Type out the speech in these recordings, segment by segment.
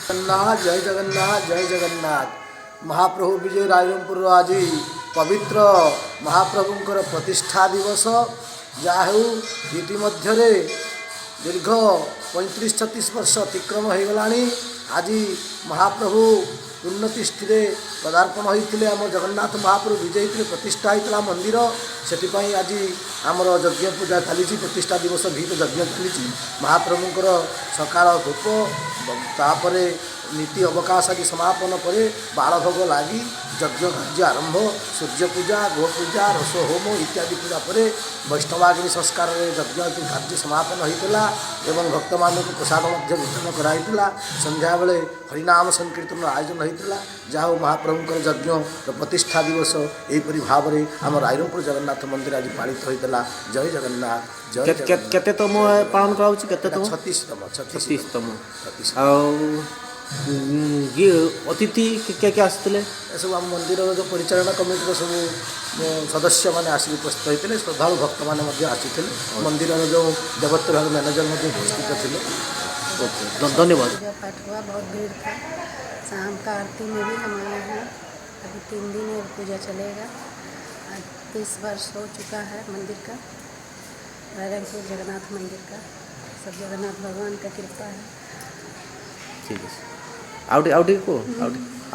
जगन्नाथ जय जगन्नाथ जय जगन्नाथ। महाप्रभु विजय रायरंपुर आज पवित्र महाप्रभुंकर प्रतिष्ठा दिवस जाहु इतिमध्य दीर्घ 35-36 वर्ष अतिक्रम हो गला। आज महाप्रभु उन्नति स्थिति पदार्पण होते आम जगन्नाथ महाप्रभु विजय प्रतिष्ठा होता मंदिर से आज आमर यज्ञ पूजा चली प्रतिष्ठा दिवस भीत यज्ञ चली महाप्रभुंकर सकाल धूप तापर नीति अवकाश आदि समापन पर बालभोग लगी यज्ञ कार्य आरंभ सूर्य पूजा गो पूजा रस होम इत्यादि पूजा पर वैष्णवाग्नि संस्कार यज्ञ कार्य समापन होता एवं भक्त मान प्रसाद वितरण कराइला। संध्या बेले हरिनाम संकीर्तन आयोजन होता जहाँ महाप्रभुंकर यज्ञ प्रतिष्ठा दिवस यहीपरि भाव में आम रायरंपुर जगन्नाथ मंदिर आज पालित होता। जय जगन्नाथ जय केतम पालन कर 36तम ये अतिथि क्या आसते सब आम मंदिर जो परिचालना कमिटी सब सदस्य मैंने आसिक उपस्थित होते श्रद्धालु भक्त मैंने आसी मंदिर जो देवत्व विभाग मैनेजर उपस्थित थे। धन्यवाद। पूजा पाठ हुआ, बहुत भीड़ था। शाम का आरती में भी हम आए हैं। अभी 3 दिन और पूजा चलेगा। आज 30 वर्ष हो चुका है मंदिर का, रायरंपुर जगन्नाथ मंदिर का। सब जगन्नाथ भगवान का कृपा है। ठीक है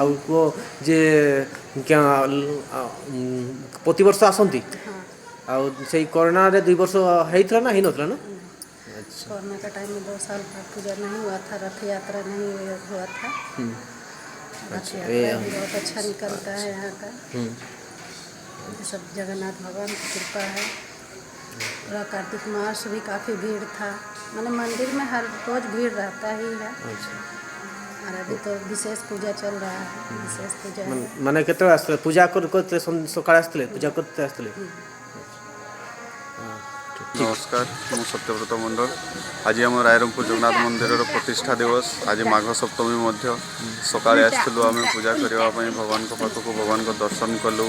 आउ को जे क्या प्रति वर्ष आसंती आउ से कोरोना रे 2 वर्ष हेइतला ना नथला ना। कोरोना का टाइम में 2 साल का पूजा नहीं हुआ था, रथ यात्रा नहीं हुआ था। रथ यात्रा भी बहुत अच्छा निकलता है यहाँ का। सब जगन्नाथ भगवान की कृपा है। पूरा कार्तिक मास भी काफ़ी भीड़ था। मैंने मंदिर में हर रोज भीड़ रहता ही है। और अभी तो विशेष पूजा चल रहा है। विशेष पूजा माने केते आस्ते पूजा करते सकाळ आस्ते पूजा करते आस्ते। नमस्कार मु सत्यव्रत मंडल। आज आम रायरंपुर जगन्नाथ मंदिर प्रतिष्ठा दिवस। आज माघ सप्तमी मध्य सकाळे आसलु आम पूजा करने भगवान पाखक भगवान को दर्शन कलु।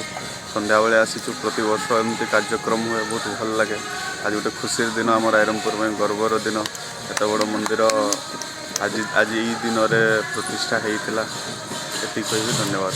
संध्या बेले आसीचु। प्रति वर्ष एमती कार्यक्रम हुए, बहुत भल लगे। आज गोटे खुशी दिन आम रायरंपुर में गर्वर दिन। एत बड़ मंदिर आज आज दिन प्रतिष्ठा होता। ये धन्यवाद।